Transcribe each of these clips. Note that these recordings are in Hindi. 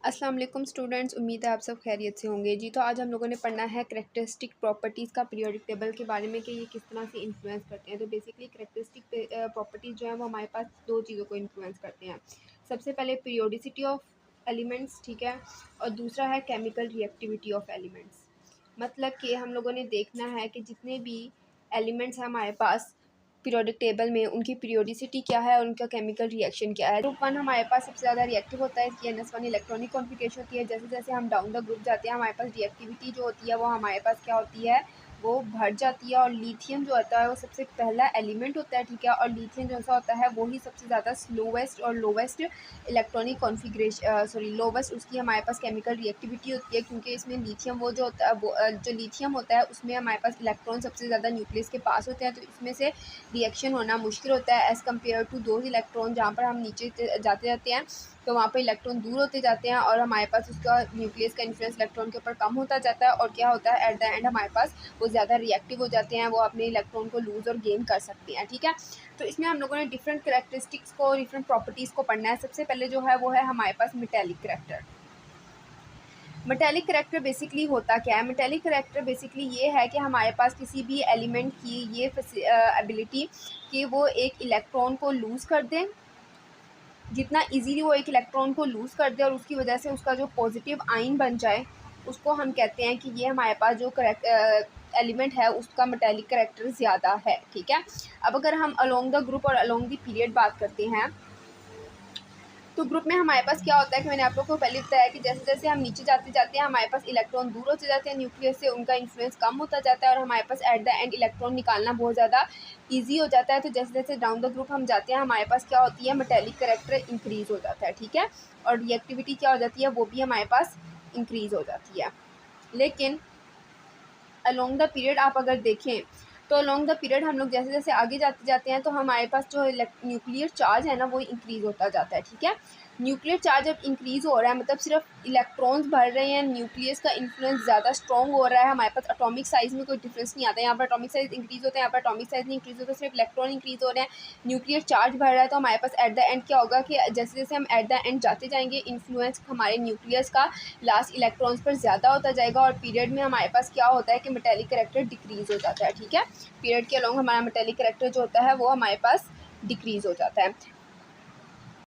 अस्सलाम वालेकुम स्टूडेंट्स, उम्मीद है आप सब खैरियत से होंगे जी। तो आज हम लोगों ने पढ़ना है करैक्टरिस्टिक प्रॉपर्टीज़ का पीरियोडिक टेबल के बारे में कि ये किस तरह से इन्फ्लुएंस करते हैं। तो बेसिकली करैक्टरिस्टिक प्रॉपर्टीज़ जो है वो हमारे पास दो चीज़ों को इन्फ्लुएंस करते हैं। सबसे पहले पीरियोडिसिटी ऑफ एलिमेंट्स, ठीक है, और दूसरा है केमिकल रिएक्टिविटी ऑफ एलिमेंट्स। मतलब कि हम लोगों ने देखना है कि जितने भी एलिमेंट्स हैं हमारे पास पीरियोडिक टेबल में, उनकी पीरियोडिसिटी क्या है और उनका केमिकल रिएक्शन क्या है। ग्रुप वन हमारे पास सबसे ज़्यादा रिएक्टिव होता है, इसकी NS1 इलेक्ट्रॉनिक कॉन्फ़िगरेशन होती है। जैसे जैसे हम डाउन द ग्रुप जाते हैं हमारे पास रिएक्टिविटी जो होती है वो हमारे पास क्या होती है, वो बढ़ जाती है। और लिथियम जो होता है वो सबसे पहला एलिमेंट होता है, ठीक है, और लिथियम जो सा होता है वो ही सबसे ज़्यादा स्लोवेस्ट और लोवेस्ट इलेक्ट्रॉनिक कॉन्फ़िगरेशन लोवेस्ट उसकी हमारे पास केमिकल रिएक्टिविटी होती है, क्योंकि इसमें लिथियम वो जो होता है वो जो लिथियम होता है उसमें हमारे पास इलेक्ट्रॉन सबसे ज़्यादा न्यूक्लियस के पास होते हैं, तो इसमें से रिएक्शन होना मुश्किल होता है as compare to those electron जहाँ पर हम नीचे जाते जाते हैं तो वहाँ पर इलेक्ट्रॉन दूर होते जाते हैं और हमारे पास उसका न्यूक्लियस का इन्फ्लुएंस इलेक्ट्रॉन के ऊपर कम होता जाता है। और क्या होता है, एट द एंड हमारे पास वो ज़्यादा रिएक्टिव हो जाते हैं, वो अपने इलेक्ट्रॉन को लूज़ और गेन कर सकते हैं, ठीक है। तो इसमें हम लोगों ने डिफरेंट करेक्टरिस्टिक्स को, डिफरेंट प्रॉपर्टीज़ को पढ़ना है। सबसे पहले जो है वो है हमारे पास metallic character. Metallic character basically होता क्या है? मेटेलिक करैक्टर बेसिकली ये है कि हमारे पास किसी भी एलिमेंट की ये एबिलिटी कि वो एक इलेक्ट्रॉन को लूज़ कर दें, जितना इजीली वो एक इलेक्ट्रॉन को लूज़ कर दे और उसकी वजह से उसका जो पॉजिटिव आयन बन जाए, उसको हम कहते हैं कि ये हमारे पास जो एलिमेंट है उसका मेटेलिक करैक्टर ज़्यादा है, ठीक है। अब अगर हम अलोंग द ग्रुप और अलोंग द पीरियड बात करते हैं तो ग्रुप में हमारे पास क्या होता है कि मैंने आप लोग को पहले बताया कि जैसे जैसे हम नीचे जाते जाते हैं हमारे पास इलेक्ट्रॉन दूर होते जाते हैं न्यूक्लियस से, उनका इन्फ्लुएंस कम होता जाता है और हमारे पास एट द एंड इलेक्ट्रॉन निकालना बहुत ज़्यादा ईजी हो जाता है। तो जैसे जैसे डाउन द ग्रुप हम जाते हैं हमारे पास क्या होती है, मेटेलिक करैक्टर इंक्रीज हो जाता है, ठीक है, और रिएक्टिविटी क्या हो जाती है, वो भी हमारे पास इंक्रीज हो जाती है। लेकिन अलोंग द पीरियड आप अगर देखें तो अलोंग द पीरियड हम लोग जैसे जैसे आगे जाते जाते हैं तो हमारे पास जो न्यूक्लियर चार्ज है ना वो इंक्रीज़ होता जाता है, ठीक है। न्यूक्लियर चार्ज जब इंक्रीज़ हो रहा है मतलब सिर्फ इलेक्ट्रॉन्स बढ़ रहे हैं, न्यूक्लियस का इन्फ्लुएंस ज़्यादा स्ट्रॉन्ग हो रहा है, हमारे पास एटॉमिक साइज़ में कोई डिफरेंस नहीं आता है। यहाँ पर एटॉमिक साइज़ इंक्रीज़ होता है, यहाँ पर एटॉमिक साइज़ नहीं इंक्रीज़ होता, सिर्फ इलेक्ट्रॉन इंक्रीज़ हो रहे हैं, न्यूक्लियर चार्ज बढ़ रहा है। तो हमारे पास एट द एंड क्या होगा कि जैसे जैसे हम एट द एंड जाते जाएंगे इन्फ्लुएंस हमारे न्यूक्लियस का लास्ट इलेक्ट्रॉन्स पर ज़्यादा होता जाएगा और पीरियड में हमारे पास क्या होता है कि मेटेलिक करैक्टर डिक्रीज़ हो जाता है, ठीक है। पीरियड के अलॉन्ग हमारा मेटेलिक करैक्टर जो होता है वो हमारे पास डिक्रीज़ हो जाता है।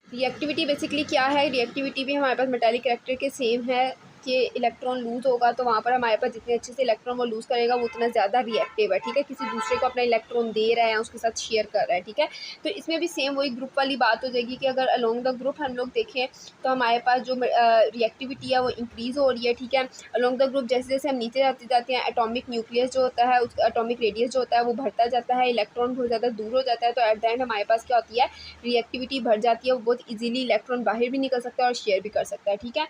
रिएक्टिविटी बेसिकली क्या है, रिएक्टिविटी भी हमारे पास मेटेलिक करैक्टर के सेम है कि इलेक्ट्रॉन लूज़ होगा तो वहाँ पर हमारे पास जितने अच्छे से इलेक्ट्रॉन वो लूज़ करेगा वो उतना ज़्यादा रिएक्टिव है, ठीक है, किसी दूसरे को अपना इलेक्ट्रॉन दे रहा है उसके साथ शेयर कर रहा है, ठीक है। तो इसमें भी सेम वही ग्रुप वाली बात हो जाएगी कि अगर अलोंग द ग्रुप हम लोग देखें तो हमारे पास जो रिएक्टिविटी है वो इंक्रीज़ हो रही है, ठीक है। अलोंग द ग्रुप जैसे जैसे हम नीचे जाते जाते हैं एटॉमिक न्यूक्लियस जो होता है उसका एटॉमिक रेडियस जो होता है वो बढ़ता जाता है, इलेक्ट्रॉन बहुत ज़्यादा दूर हो जाता है, तो एट द एंड हमारे पास क्या होती है, रिएक्टिविटी बढ़ जाती है, वो बहुत इजीली इलेक्ट्रॉन बाहर भी निकल सकता है और शेयर भी कर सकता है, ठीक है।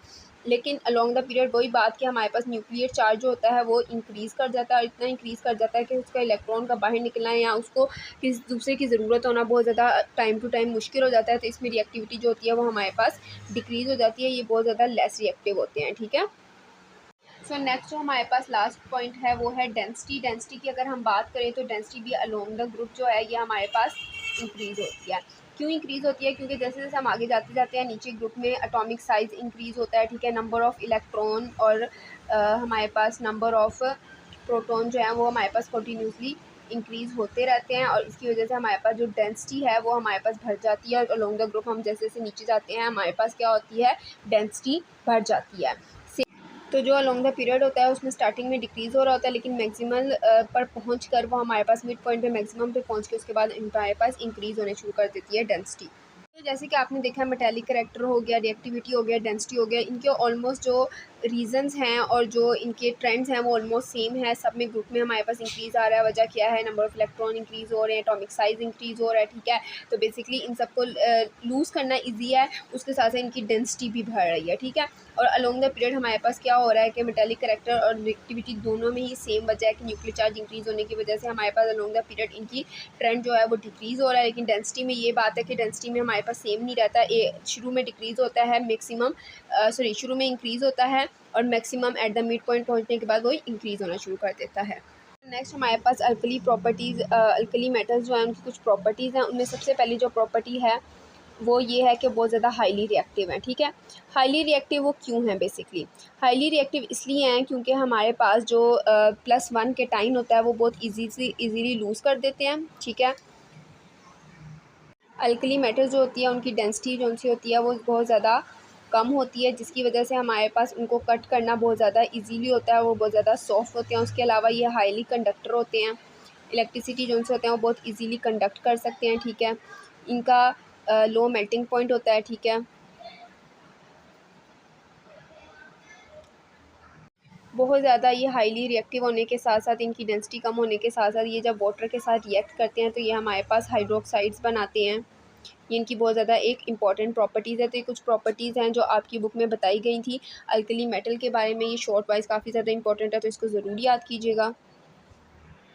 लेकिन अलोंग द पीरियड वही बात कि हमारे पास न्यूक्लियर चार्ज जो होता है वो इंक्रीज़ कर जाता है और इतना इंक्रीज़ कर जाता है कि उसका इलेक्ट्रॉन का बाहर निकलना है या उसको किसी दूसरे की ज़रूरत होना बहुत ज़्यादा टाइम टू टाइम मुश्किल हो जाता है। तो इसमें रिएक्टिविटी जो होती है वो हमारे पास डिक्रीज़ हो जाती है, ये बहुत ज़्यादा लेस रिएक्टिव होते हैं, ठीक है। सो नेक्स्ट जो हमारे पास लास्ट पॉइंट है वो है डेंसिटी। डेंसिटी की अगर हम बात करें तो डेंसिटी भी अलोंग द ग्रुप जो है ये हमारे पास इंक्रीज़ होती है। क्यों इंक्रीज़ होती है, क्योंकि जैसे जैसे हम आगे जाते जाते हैं नीचे ग्रुप में एटॉमिक साइज़ इंक्रीज़ होता है, ठीक है, नंबर ऑफ़ इलेक्ट्रॉन और हमारे पास नंबर ऑफ़ प्रोटॉन जो है वो हमारे पास कंटिन्यूसली इंक्रीज़ होते रहते हैं और इसकी वजह से हमारे पास जो डेंसिटी है वो हमारे पास बढ़ जाती है और अलोंग द ग्रुप हम जैसे जैसे नीचे जाते हैं हमारे पास क्या होती है, डेंसिटी बढ़ जाती है। तो जो अलोंग द पीरियड होता है उसमें स्टार्टिंग में डिक्रीज़ हो रहा होता है लेकिन मैक्सिमम पर पहुँच कर वो हमारे पास मिड पॉइंट पे मैक्सिमम पे पहुँच के उसके बाद हमारे पास इंक्रीज़ होने शुरू कर देती है डेंसिटी। तो जैसे कि आपने देखा मेटेलिक करैक्टर हो गया, रिएक्टिविटी हो गया, डेंसिटी हो गया, इनके ऑलमोस्ट जो रीज़न्स हैं और जो इनके ट्रेंड्स हैं वो ऑलमोस्ट सेम है। सब में ग्रुप में हमारे पास इंक्रीज़ आ रहा है, वजह क्या है, नंबर ऑफ़ इलेक्ट्रॉन इंक्रीज़ हो रहे हैं, एटॉमिक साइज़ इंक्रीज़ हो रहा है, ठीक है। तो बेसिकली इन सबको लूज़ करना ईजी है, उसके साथ साथ इनकी डेंसिटी भी बढ़ रही है, ठीक है। और अलोंग द पीरियड हमारे पास क्या हो रहा है कि मेटेलिक करैक्टर और रिएक्टिविटी दोनों में ही सेम वजह है कि न्यूक्लियर चार्ज इंक्रीज़ होने की वजह से हमारे पास अलोंग द पीरियड इनकी ट्रेंड जो है वो डिक्रीज़ हो रहा है। लेकिन डेंसिटी में ये बात है कि डेंसिटी में हमारे पास सेम नहीं रहता, शुरू में डिक्रीज़ होता है मैक्सिमम शुरू में इंक्रीज़ होता है और maximum at the mid point पहुंचने के बाद वो इंक्रीज़ होना शुरू कर देता है। नेक्स्ट हमारे पास अल्कली प्रॉपर्टीज़, अल्कली मेटल्स जो हैं उनकी कुछ प्रॉपर्टीज़ हैं, उनमें सबसे पहली जो प्रॉपर्टी है वो ये है कि बहुत ज़्यादा हाईली रिएक्टिव हैं, ठीक है। हाईली रिएक्टिव वो क्यों हैं बेसिकली? हाईली रिएक्टिव इसलिए हैं क्योंकि हमारे पास जो +1 केटाइन होता है वो बहुत ईज़िली लूज़ कर देते हैं, ठीक है। अल्कली मेटल्स जो होती है उनकी डेंसिटी जो होती है वो बहुत ज़्यादा कम होती है, जिसकी वजह से हमारे पास उनको कट करना बहुत ज़्यादा इजीली होता है, वो बहुत ज़्यादा सॉफ्ट होते हैं। उसके अलावा ये हाईली कंडक्टर होते हैं, इलेक्ट्रिसिटी जो उनसे होते हैं वो बहुत इजीली कंडक्ट कर सकते हैं, ठीक है। इनका लो मेल्टिंग पॉइंट होता है, ठीक है। बहुत ज़्यादा ये हाईली रिएक्टिव होने के साथ साथ इनकी डेंसिटी कम होने के साथ साथ ये जब वाटर के साथ रिएक्ट करते हैं तो ये हमारे पास हाइड्रोक्साइड्स बनाते हैं। ये इनकी बहुत ज़्यादा एक इंपॉर्टेंट प्रॉपर्टीज़ है। तो ये कुछ प्रॉपर्टीज़ हैं जो आपकी बुक में बताई गई थी अल्कली मेटल के बारे में। ये शॉर्ट वाइज काफ़ी ज़्यादा इंपॉर्टेंट है, तो इसको ज़रूर याद कीजिएगा।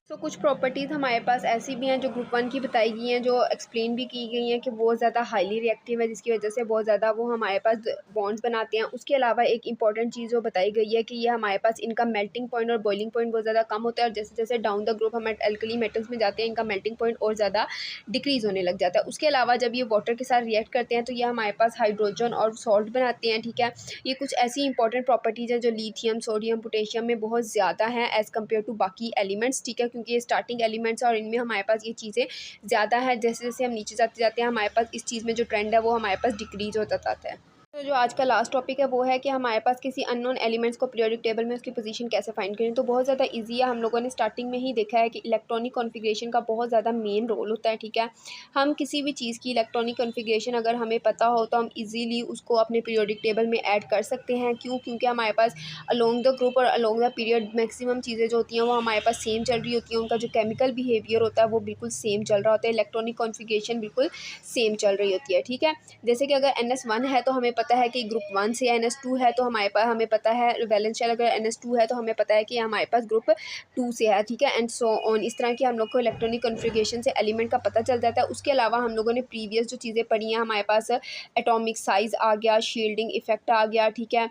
तो कुछ प्रॉपर्टीज़ हमारे पास ऐसी भी हैं जो ग्रुप 1 की बताई गई हैं, जो एक्सप्लेन भी की गई हैं कि बहुत ज़्यादा हाईली रिएक्टिव है, जिसकी वजह से बहुत ज़्यादा वो हमारे पास बॉन्ड्स बनाते हैं। उसके अलावा एक इंपॉर्टेंट चीज़ जो बताई गई है कि ये हमारे पास इनका मेल्टिंग पॉइंट और बॉइलिंग पॉइंट बहुत ज़्यादा कम होता है, और जैसे जैसे डाउन द ग्रुप हम एल्कली मेटल्स में जाते हैं इनका मेल्टिंग पॉइंट और ज़्यादा डिक्रीज़ होने लग जाता है। उसके अलावा जब ये वाटर के साथ रिएक्ट करते हैं तो ये हमारे पास हाइड्रोजन और सॉल्ट बनाते हैं, ठीक है। ये कुछ ऐसी इंपॉर्टेंट प्रॉपर्टीज़ हैं जो लिथियम, सोडियम, पोटेशियम में बहुत ज़्यादा हैं एज़ कम्पेयर टू बाकी एलिमेंट्स, ठीक है, क्योंकि ये स्टार्टिंग एलिमेंट्स हैं और इनमें हमारे पास ये चीज़ें ज़्यादा है। जैसे जैसे हम नीचे जाते जाते हैं हमारे पास इस चीज़ में जो ट्रेंड है वो हमारे पास डिक्रीज़ होता जाता है। तो जो आज का लास्ट टॉपिक है वो है कि हमारे पास किसी अननोन एलिमेंट्स को पीरियोडिक टेबल में उसकी पोजीशन कैसे फाइंड करें। तो बहुत ज़्यादा इजी है, हम लोगों ने स्टार्टिंग में ही देखा है कि इलेक्ट्रॉनिक कॉन्फ़िगरेशन का बहुत ज़्यादा मेन रोल होता है, ठीक है। हम किसी भी चीज़ की इलेक्ट्रॉनिक कॉन्फ़िगरेशन अगर हमें पता हो तो हम इजीली उसको अपने पीरियोडिक टेबल में ऐड कर सकते हैं। क्यों? क्योंकि हमारे पास अलोंग द ग्रुप और अलोंग द पीरियड मैक्सिमम चीज़ें जो होती हैं वो हमारे पास सेम चल रही होती हैं, उनका जो केमिकल बिहेवियर होता है वो बिल्कुल सेम चल रहा होता है, इलेक्ट्रॉनिक कॉन्फ़िगरेशन बिल्कुल सेम चल रही होती है, ठीक है। जैसे कि अगर NS1 है तो हमें पता है कि ग्रुप 1 से NS2 है, तो हमारे पास हमें पता है वैलेंस शेल अगर NS2 है तो हमें पता है कि हमारे पास ग्रुप 2 से है, ठीक है, एंड सो ऑन। इस तरह की हम लोग को इलेक्ट्रॉनिक कॉन्फ़िगरेशन से एलिमेंट का पता चल जाता है। उसके अलावा हम लोगों ने प्रीवियस जो चीज़ें पढ़ी हैं, हमारे पास एटॉमिक साइज़ आ गया, शील्डिंग इफेक्ट आ गया, ठीक है।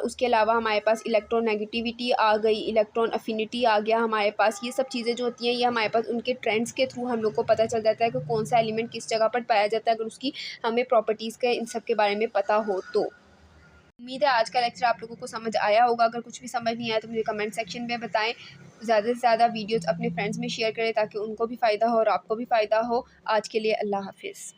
उसके अलावा हमारे पास इलेक्ट्रोनेगेटिविटी आ गई, इलेक्ट्रॉन अफिनिटी आ गया हमारे पास। ये सब चीज़ें जो होती हैं ये हमारे पास उनके ट्रेंड्स के थ्रू हम लोग को पता चल जाता है कि कौन सा एलिमेंट किस जगह पर पाया जाता है, अगर उसकी हमें प्रॉपर्टीज़ के इन सब के बारे में पता हो तो। उम्मीद है आज का लेक्चर आप लोगों को समझ आया होगा। अगर कुछ भी समझ नहीं आया तो मुझे कमेंट सेक्शन में बताएं। ज़्यादा से ज़्यादा वीडियोज़ अपने फ्रेंड्स में शेयर करें ताकि उनको भी फ़ायदा हो और आपको भी फ़ायदा हो। आज के लिए अल्लाह हाफ़िज़।